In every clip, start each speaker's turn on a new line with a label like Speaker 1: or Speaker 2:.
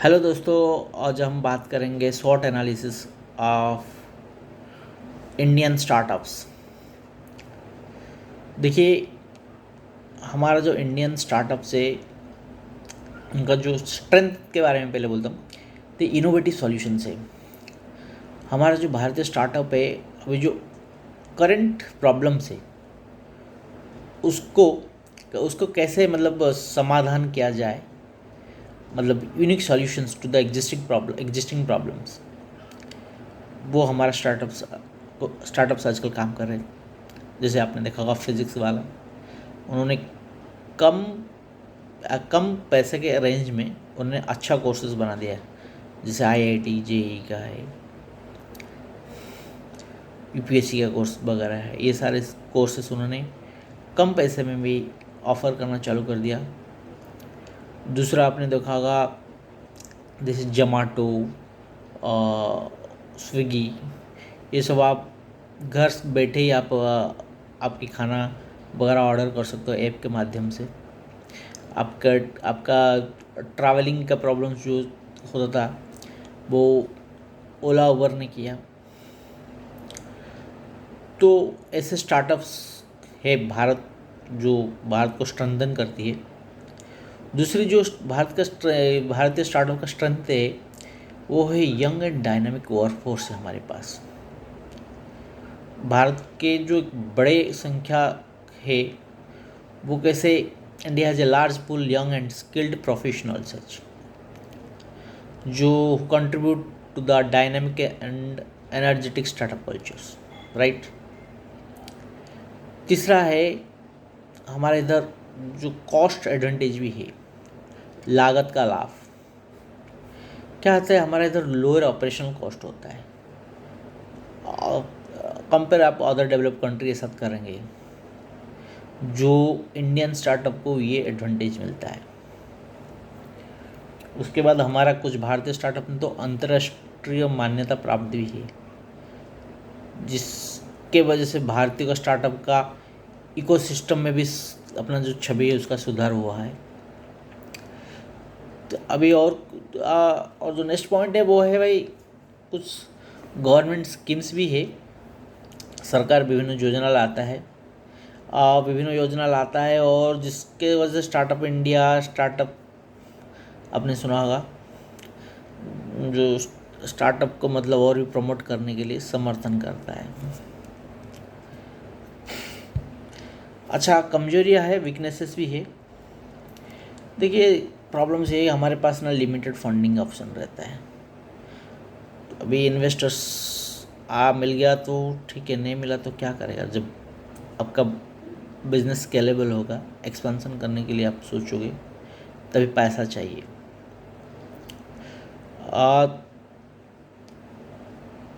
Speaker 1: Hello दोस्तों। आज हम बात करेंगे short analysis of Indian startups. देखिए, हमारा जो इंडियन स्टार्टअप्स है उनका जो स्ट्रेंथ के बारे में पहले बोलता हूँ। तो इनोवेटिव सॉल्यूशंस है। हमारा जो भारतीय स्टार्टअप है, अभी जो करंट प्रॉब्लम्स है उसको उसको कैसे समाधान किया जाए, unique solutions to the existing problems, वो हमारा स्टार्टअप्स आजकल काम कर रहे हैं। जैसे आपने देखा होगा फिज़िक्स वाला, उन्होंने कम कम पैसे के रेंज में उन्होंने अच्छा कोर्सेज बना दिया है। जैसे आईआईटी जेईई का है, यूपीएससी का कोर्स वगैरह है, ये सारे कोर्सेज उन्होंने कम पैसे में भी ऑफ़र करना चालू कर दिया। दूसरा आपने देखा होगा जैसे जोमाटो, स्विगी, ये सब आप घर बैठे ही आपकी खाना वगैरह ऑर्डर कर सकते हो ऐप के माध्यम से। आपका आपका ट्रैवलिंग का प्रॉब्लम्स जो होता था वो ओला उबर ने किया। तो ऐसे स्टार्टअप्स है जो भारत को स्ट्रेंथन करती है। दूसरी जो भारतीय स्टार्टअप का स्ट्रेंथ है वो है यंग एंड डायनामिक वर्कफोर्स है हमारे पास। भारत के जो एक बड़े संख्या है वो कैसे India has a large pool young and skilled professionals such जो contribute to the dynamic and energetic startup cultures, right. तीसरा है हमारे इधर जो कॉस्ट एडवांटेज भी है, लागत का लाभ। क्या होता है, हमारे इधर लोअर ऑपरेशनल कॉस्ट होता है। कंपेयर आप अदर डेवलप कंट्री के साथ करेंगे, जो इंडियन स्टार्टअप को ये एडवांटेज मिलता है। उसके बाद हमारा कुछ भारतीय स्टार्टअप में तो अंतर्राष्ट्रीय मान्यता प्राप्त भी है, जिसके वजह से भारतीय का स्टार्टअप का इकोसिस्टम में भी अपना जो छवि है उसका सुधार हुआ है। तो अभी और जो नेक्स्ट पॉइंट है वो है भाई, कुछ गवर्नमेंट स्कीम्स भी है। सरकार विभिन्न योजना लाता है और जिसके वजह से स्टार्टअप आपने सुना होगा, जो स्टार्टअप को और भी प्रमोट करने के लिए समर्थन करता है। अच्छा, कमजोरियाँ है, वीकनेसेस भी है। देखिए, प्रॉब्लम्स ये हमारे पास ना लिमिटेड फंडिंग ऑप्शन रहता है। तो अभी इन्वेस्टर्स मिल गया तो ठीक है, नहीं मिला तो क्या करेगा। जब आपका बिजनेस स्केलेबल होगा, एक्सपेंशन करने के लिए आप सोचोगे, तभी पैसा चाहिए।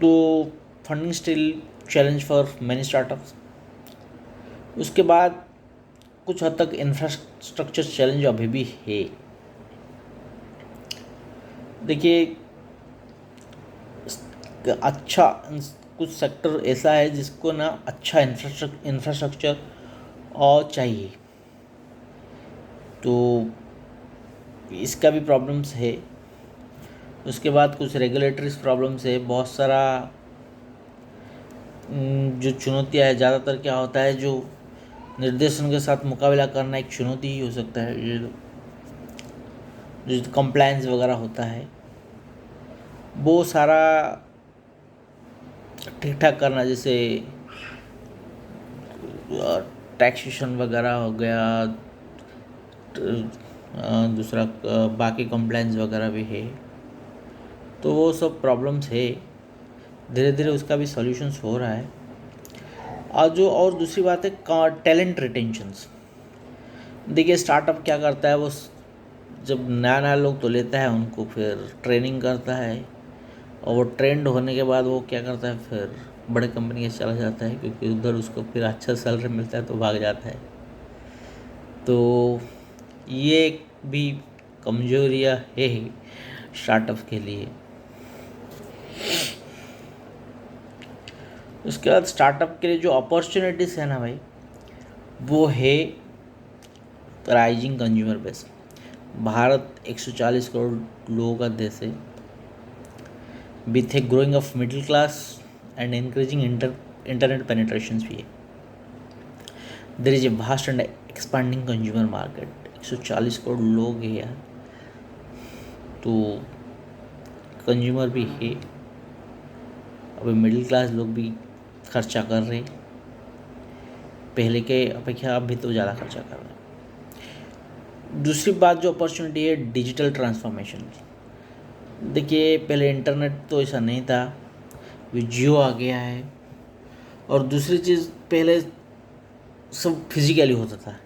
Speaker 1: तो funding still challenge for many startups. उसके बाद कुछ हद तक इंफ्रास्ट्रक्चर चैलेंज अभी भी है। देखिए, अच्छा कुछ सेक्टर ऐसा है जिसको ना अच्छा इंफ्रास्ट्रक्चर और चाहिए, तो इसका भी प्रॉब्लम्स है। उसके बाद कुछ रेगुलेटरी प्रॉब्लम्स है, बहुत सारा जो चुनौतियाँ है। ज़्यादातर क्या होता है, जो निर्देशन के साथ मुकाबला करना एक चुनौती ही हो सकता है। जो कंप्लायंस वगैरह होता है वो सारा ठीक ठाक करना, जैसे टैक्सेशन वगैरह हो गया, दूसरा बाकी कंप्लायंस वगैरह भी है। तो वो सब प्रॉब्लम्स है, धीरे धीरे उसका भी सॉल्यूशंस हो रहा है। और दूसरी बात है टैलेंट रिटेंशंस। देखिए, स्टार्टअप क्या करता है, वो जब नया नया लोग तो लेता है, उनको फिर ट्रेनिंग करता है, और वो ट्रेंड होने के बाद वो क्या करता है, फिर बड़े कंपनी के चला जाता है, क्योंकि उधर उसको फिर अच्छा सैलरी मिलता है तो भाग जाता है। तो ये भी कमजोरियाँ है स्टार्टअप के लिए। उसके बाद स्टार्टअप के लिए जो अपॉर्चुनिटीज़ है ना भाई, वो है rising consumer base. Bharat 140 crore लोगों का देश है, with a growing of middle class and increasing internet penetration भी है। There is a vast and expanding consumer market. 140 crore लोग हैं यार, तो कंज्यूमर भी है, अभी मिडिल क्लास लोग भी खर्चा कर रहे, पहले के अपेक्षा अब भी तो ज़्यादा खर्चा कर रहे हैं। दूसरी बात जो अपॉर्चुनिटी है, डिजिटल ट्रांसफॉर्मेशन। देखिए पहले इंटरनेट तो ऐसा नहीं था, अभी जियो आ गया है। और दूसरी चीज़, पहले सब फिजिकली होता था,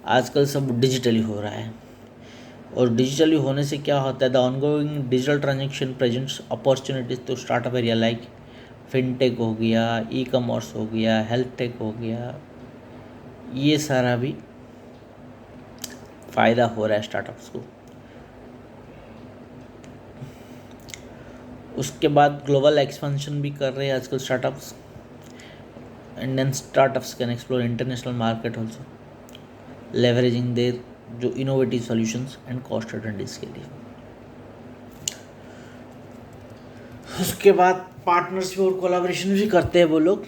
Speaker 1: आजकल सब डिजिटली हो रहा है। और डिजिटली होने से क्या होता है, the ongoing digital transaction presents opportunities to startup area like fintech हो गया, ई कॉमर्स हो गया, हेल्थ टेक हो गया, ये सारा भी फ़ायदा हो रहा है स्टार्टअप्स को। उसके बाद ग्लोबल एक्सपेंशन भी कर रहे हैं आजकल startups. Indian startups can explore international market also, leveraging their जो innovative solutions and cost advantage के लिए। उसके बाद पार्टनरशिप और कोलैबोरेशन भी करते हैं वो लोग,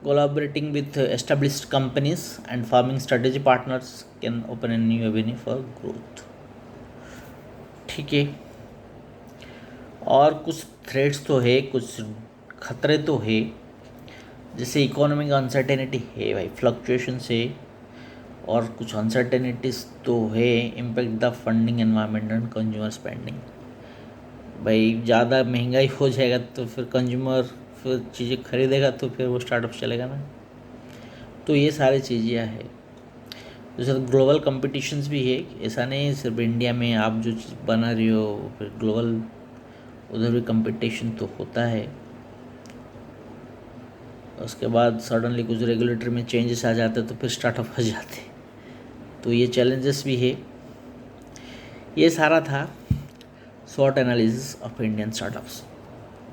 Speaker 1: collaborating with established companies and forming strategy partners can open a new avenue for growth। ठीक है, और कुछ थ्रेट्स तो है, कुछ खतरे तो है, जैसे इकोनॉमिक अनसर्टेनिटी है भाई, फ्लक्चुएशन है, और कुछ अनसर्टेनिटीज तो है, impact the funding environment and consumer spending. भाई ज़्यादा महंगाई हो जाएगा तो फिर कंज्यूमर फिर चीज़ें खरीदेगा, तो फिर वो स्टार्टअप चलेगा ना। तो ये सारी चीज़ें हैं। दूसरा ग्लोबल कंपटीशंस भी है, ऐसा नहीं सिर्फ इंडिया में आप जो चीज़ बना रही हो, फिर ग्लोबल उधर भी कंपटीशन तो होता है। उसके बाद सडनली कुछ रेगुलेटरी में चेंजेस आ जाते तो फिर स्टार्टअप हो जाते, तो ये चैलेंजेस भी है। ये सारा था short analysis of Indian startups.